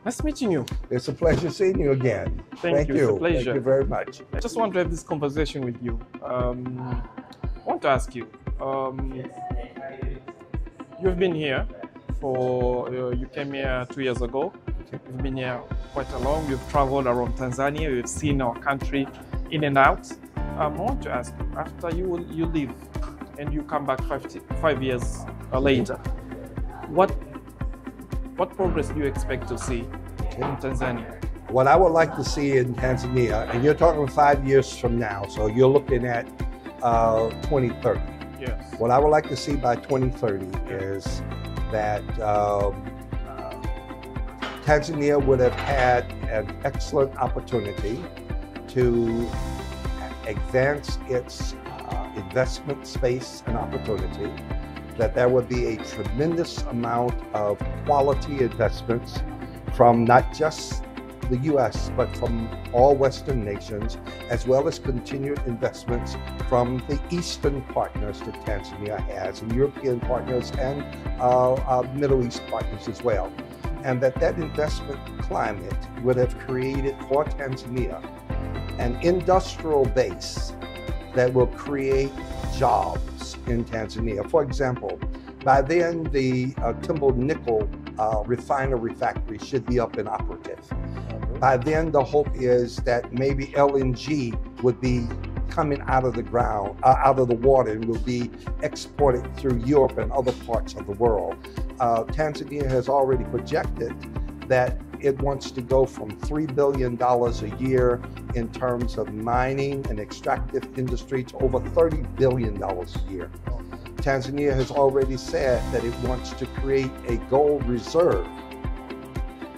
Nice meeting you. It's a pleasure seeing you again. Thank you. It's a pleasure. Thank you very much. I just want to have this conversation with you. I want to ask you, you've been here for, you came here 2 years ago. You've been here quite a long. You've traveled around Tanzania. You've seen our country in and out. I want to ask you, after you leave and you come back 5 years later, what progress do you expect to see in Tanzania? What I would like to see in Tanzania, and you're talking 5 years from now, so you're looking at 2030. Yes. What I would like to see by 2030 is that Tanzania would have had an excellent opportunity to advance its investment space and opportunity, that there would be a tremendous amount of quality investments from not just the US, but from all Western nations, as well as continued investments from the Eastern partners that Tanzania has, and European partners and Middle East partners as well. And that investment climate would have created for Tanzania an industrial base that will create jobs in Tanzania. For example, by then the Timber Nickel refinery factory should be up and operative. By then the hope is that maybe LNG would be coming out of the ground, out of the water, and will be exported through Europe and other parts of the world. Tanzania has already projected that it wants to go from $3 billion a year in terms of mining and extractive industry to over $30 billion a year. Tanzania has already said that it wants to create a gold reserve.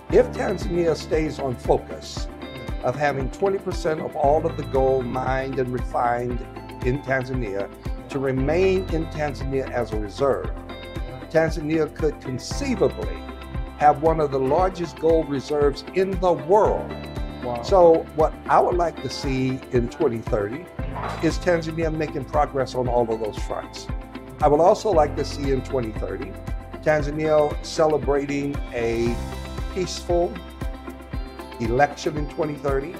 If Tanzania stays on focus of having 20% of all of the gold mined and refined in Tanzania to remain in Tanzania as a reserve, Tanzania could conceivably have one of the largest gold reserves in the world. Wow. So what I would like to see in 2030 is Tanzania making progress on all of those fronts. I would also like to see in 2030 Tanzania celebrating a peaceful election in 2030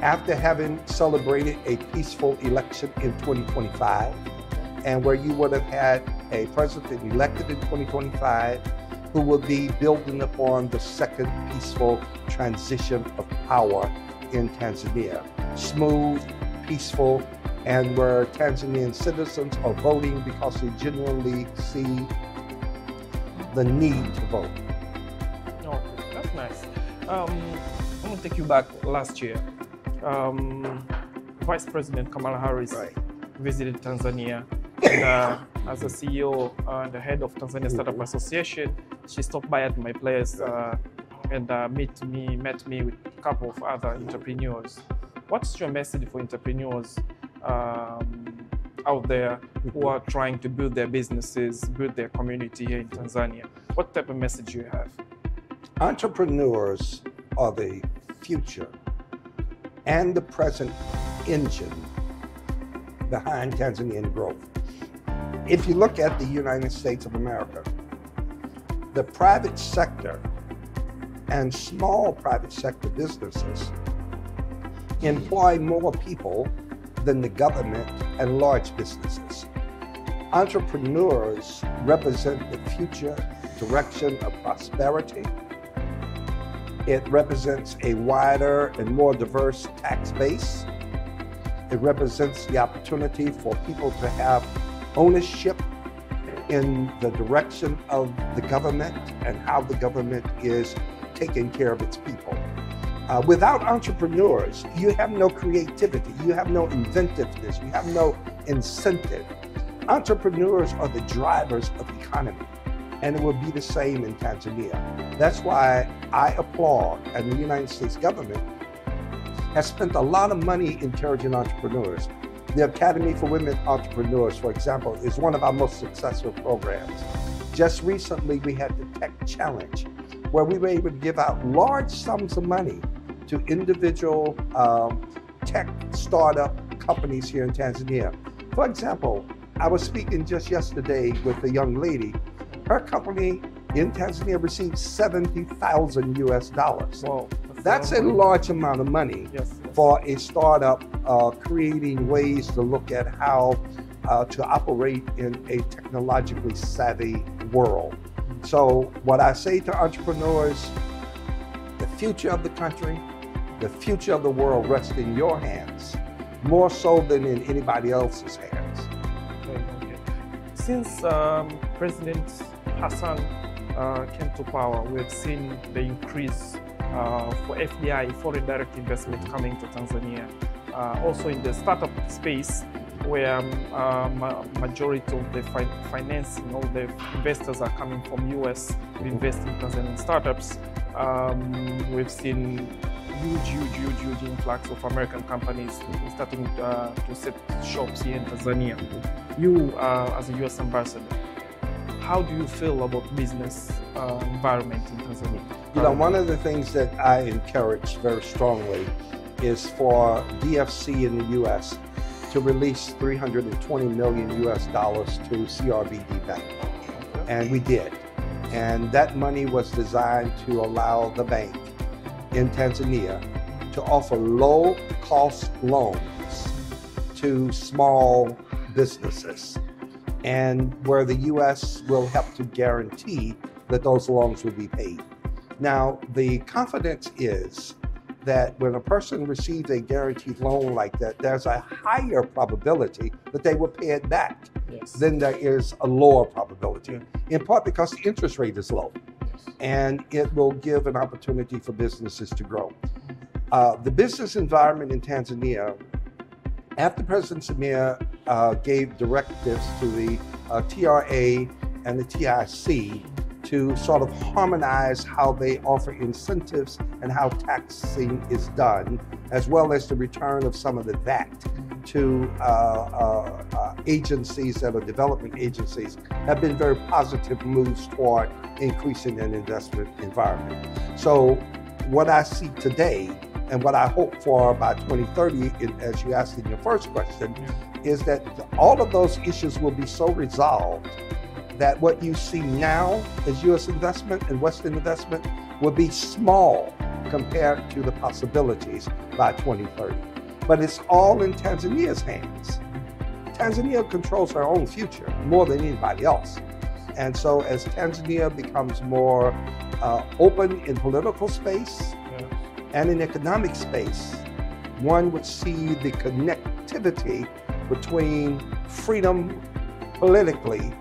after having celebrated a peaceful election in 2025, and where you would have had a president elected in 2025 who will be building upon the second peaceful transition of power in Tanzania. Smooth, peaceful, and where Tanzanian citizens are voting because they genuinely see the need to vote. Oh, that's nice. I'm going to take you back last year. Vice President Kamala Harris visited Tanzania. And, as a CEO and the head of Tanzania Startup Association, she stopped by at my place and met me with a couple of other entrepreneurs. What's your message for entrepreneurs out there who are trying to build their businesses, build their community here in Tanzania? What type of message do you have? Entrepreneurs are the future and the present engine behind Tanzanian growth. If you look at the United States of America, the private sector and small private sector businesses employ more people than the government and large businesses. Entrepreneurs represent the future direction of prosperity. It represents a wider and more diverse tax base. It represents the opportunity for people to have ownership in the direction of the government and how the government is taking care of its people. Without entrepreneurs, you have no creativity, you have no inventiveness, you have no incentive. Entrepreneurs are the drivers of the economy, and it will be the same in Tanzania. That's why I applaud, and the United States government has spent a lot of money encouraging entrepreneurs. The Academy for Women Entrepreneurs, for example, is one of our most successful programs. Just recently, we had the Tech Challenge, where we were able to give out large sums of money to individual tech startup companies here in Tanzania. For example, I was speaking just yesterday with a young lady. Her company in Tanzania received 70,000 US dollars. Wow, That's a large amount of money for a startup creating ways to look at how to operate in a technologically savvy world. So what I say to entrepreneurs, the future of the country, the future of the world rests in your hands, more so than in anybody else's hands. Okay. Since President Hassan came to power, we've seen the increase for FDI, foreign direct investment, coming to Tanzania. Also in the startup space, where majority of the financing, all the investors are coming from US to invest in Tanzanian startups. We've seen huge influx of American companies starting to set shops here in Tanzania. You, as a US ambassador, how do you feel about business environment in Tanzania? You know, one of the things that I encourage very strongly is for DFC in the US to release $320 million US dollars to CRBD Bank. And we did. And that money was designed to allow the bank in Tanzania to offer low-cost loans to small businesses, and where the U.S. will help to guarantee that those loans will be paid. Now, the confidence is that when a person receives a guaranteed loan like that, there's a higher probability that they will pay it back than there is a lower probability, in part because the interest rate is low. And it will give an opportunity for businesses to grow. The business environment in Tanzania, after President Samia gave directives to the TRA and the TIC to sort of harmonize how they offer incentives and how taxing is done, as well as the return of some of the VAT to agencies that are development agencies, have been very positive moves toward increasing an investment environment. So what I see today and what I hope for by 2030, as you asked in your first question, is that all of those issues will be so resolved that what you see now as U.S. investment and Western investment will be small compared to the possibilities by 2030. But it's all in Tanzania's hands. Tanzania controls her own future more than anybody else. And so as Tanzania becomes more open in political space and in economic space, one would see the connectivity between freedom politically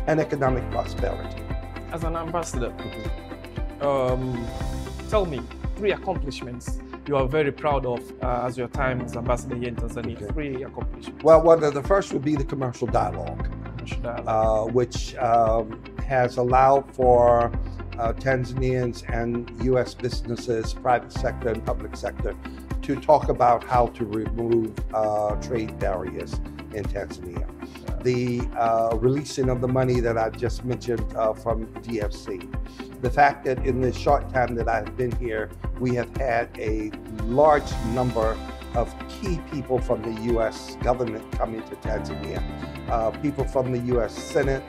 and economic prosperity. As an ambassador, tell me 3 accomplishments you are very proud of as your time as ambassador here in Tanzania. Okay. 3 accomplishments. Well, one of the first would be the commercial dialogue, which has allowed for Tanzanians and U.S. businesses, private sector and public sector, to talk about how to remove trade barriers in Tanzania. The releasing of the money that I just mentioned from DFC. The fact that in the short time that I've been here, we have had a large number of key people from the U.S. government coming to Tanzania. People from the U.S. Senate,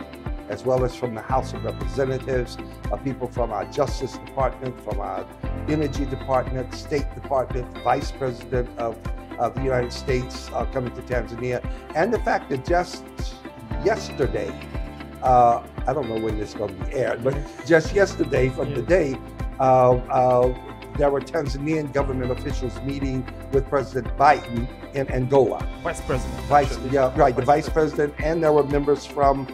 as well as from the House of Representatives, people from our Justice Department, from our Energy Department, State Department, Vice President of the United States coming to Tanzania. And the fact that just yesterday, I don't know when this is going to be aired, but just yesterday from today, there were Tanzanian government officials meeting with President Biden in Angola. Vice President. The Vice President, and there were members from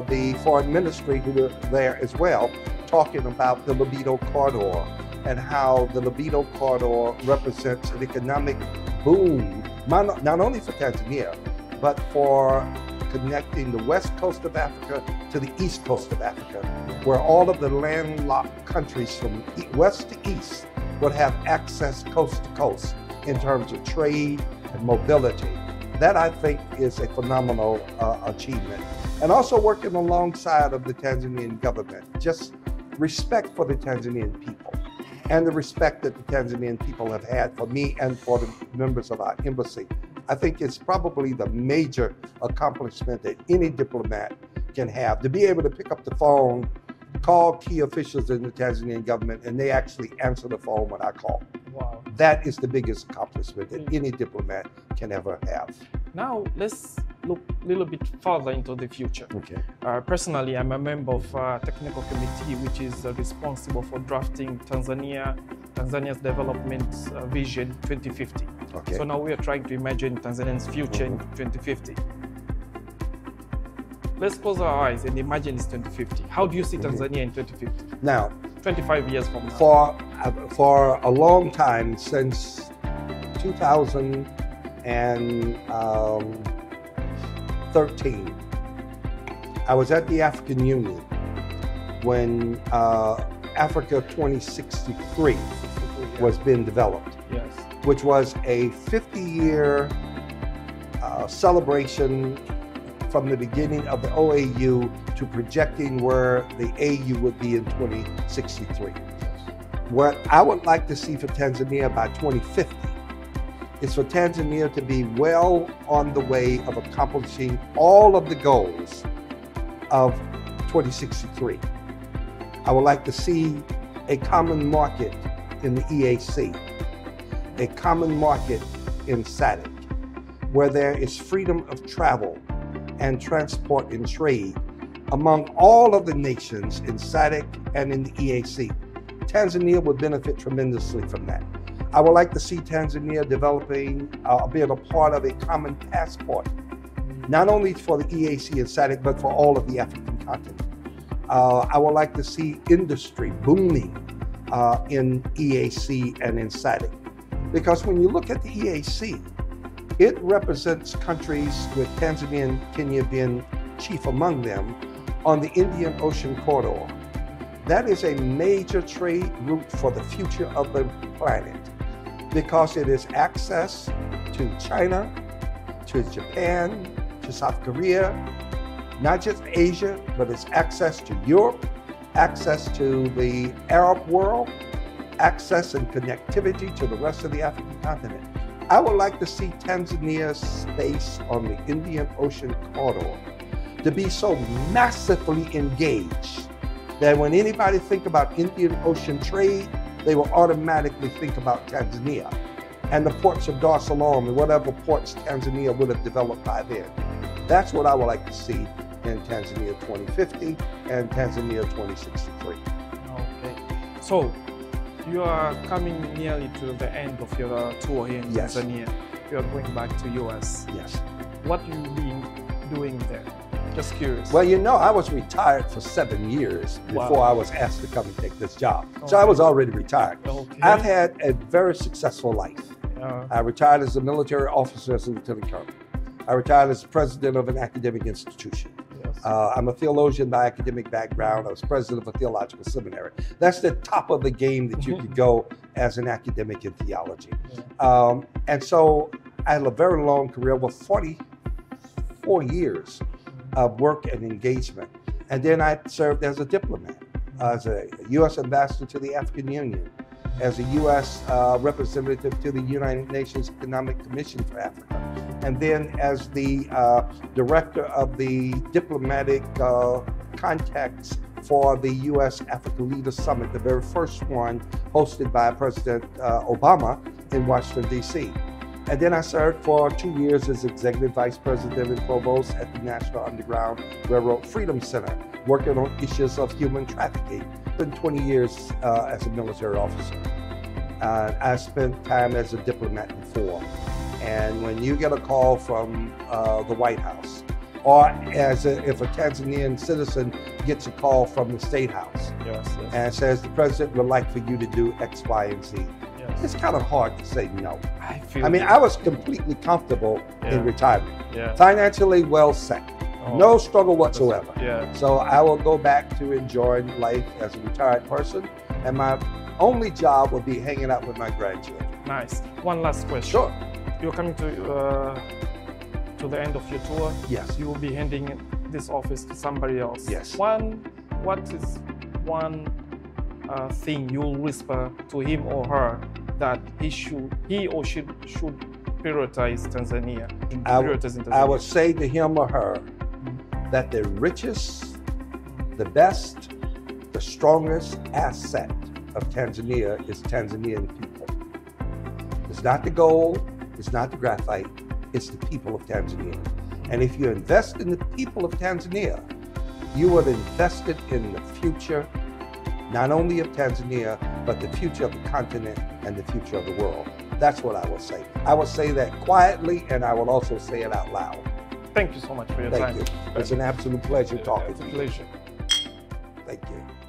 the Foreign Ministry who were there as well, talking about the Libido Corridor and how the Libido Corridor represents an economic boom, not only for Tanzania, but for connecting the west coast of Africa to the east coast of Africa, where all of the landlocked countries from west to east would have access coast to coast in terms of trade and mobility. That, I think, is a phenomenal achievement. And also working alongside of the Tanzanian government, just respect for the Tanzanian people and the respect that the Tanzanian people have had for me and for the members of our embassy. I think it's probably the major accomplishment that any diplomat can have, to be able to pick up the phone call key officials in the Tanzanian government, and they actually answer the phone when I call. Wow. That is the biggest accomplishment that any diplomat can ever have. Now, let's look a little bit further into the future. Okay. Personally, I'm a member of a technical committee which is responsible for drafting Tanzania's development vision 2050. Okay. So now we are trying to imagine Tanzania's future in 2050. Let's close our eyes and imagine it's 2050. How do you see Tanzania in 2050? Now, 25 years from now. For a long time, since 2013, I was at the African Union when Africa 2063 was being developed, yes, which was a 50-year celebration from the beginning of the OAU to projecting where the AU would be in 2063. What I would like to see for Tanzania by 2050 is for Tanzania to be well on the way of accomplishing all of the goals of 2063. I would like to see a common market in the EAC, a common market in SADC, where there is freedom of travel and transport and trade among all of the nations in SADC and in the EAC. Tanzania would benefit tremendously from that. I would like to see Tanzania developing, being a part of a common passport, not only for the EAC and SADC, but for all of the African continent. I would like to see industry booming in EAC and in SADC. Because when you look at the EAC, it represents countries with Tanzania and Kenya being chief among them on the Indian Ocean corridor. That is a major trade route for the future of the planet because it is access to China, to Japan, to South Korea, not just Asia, but it's access to Europe, access to the Arab world, access and connectivity to the rest of the African continent. I would like to see Tanzania's space on the Indian Ocean corridor to be so massively engaged that when anybody think about Indian Ocean trade, they will automatically think about Tanzania and the ports of Dar es Salaam and whatever ports Tanzania would have developed by then. That's what I would like to see in Tanzania 2050 and Tanzania 2063. Okay. So, you are coming nearly to the end of your tour here in Tanzania. You are going back to US. Yes. What have you been doing there? Just curious. Well, you know, I was retired for 7 years before I was asked to come and take this job. Okay. So I was already retired. Okay. I've had a very successful life. I retired as a military officer as a lieutenant colonel. I retired as president of an academic institution. Yes. I'm a theologian by academic background. I was president of a theological seminary. That's the top of the game that you could go as an academic in theology. Yeah. And so I had a very long career with 44 years of work and engagement. And then I served as a diplomat, as a U.S. ambassador to the African Union, as a U.S. representative to the United Nations Economic Commission for Africa, and then as the director of the diplomatic contacts for the U.S. Africa Leaders Summit, the very first one hosted by President Obama in Washington, D.C. And then I served for 2 years as executive vice president and provost at the National Underground Railroad Freedom Center, working on issues of human trafficking. Been 20 years as a military officer. I spent time as a diplomat before. And when you get a call from the White House, or if a Tanzanian citizen gets a call from the State House and says the president would like for you to do X, Y, and Z, it's kind of hard to say no. I mean, I was completely comfortable in retirement, financially well set, no struggle whatsoever. So I will go back to enjoying life as a retired person, and my only job will be hanging out with my grandchildren. Nice. One last question. Sure. You're coming to the end of your tour. Yes. You will be handing this office to somebody else. Yes. What is one thing you'll whisper to him or her that he or she should prioritize Tanzania? I would say to him or her that the richest, the best, the strongest asset of Tanzania is Tanzanian people. It's not the gold, it's not the graphite, it's the people of Tanzania. And if you invest in the people of Tanzania, you have invested in the future, not only of Tanzania, but the future of the continent and the future of the world. That's what I will say. I will say that quietly, and I will also say it out loud. Thank you so much for your time. Thank you. It's an absolute pleasure talking to you. It's a pleasure. Thank you.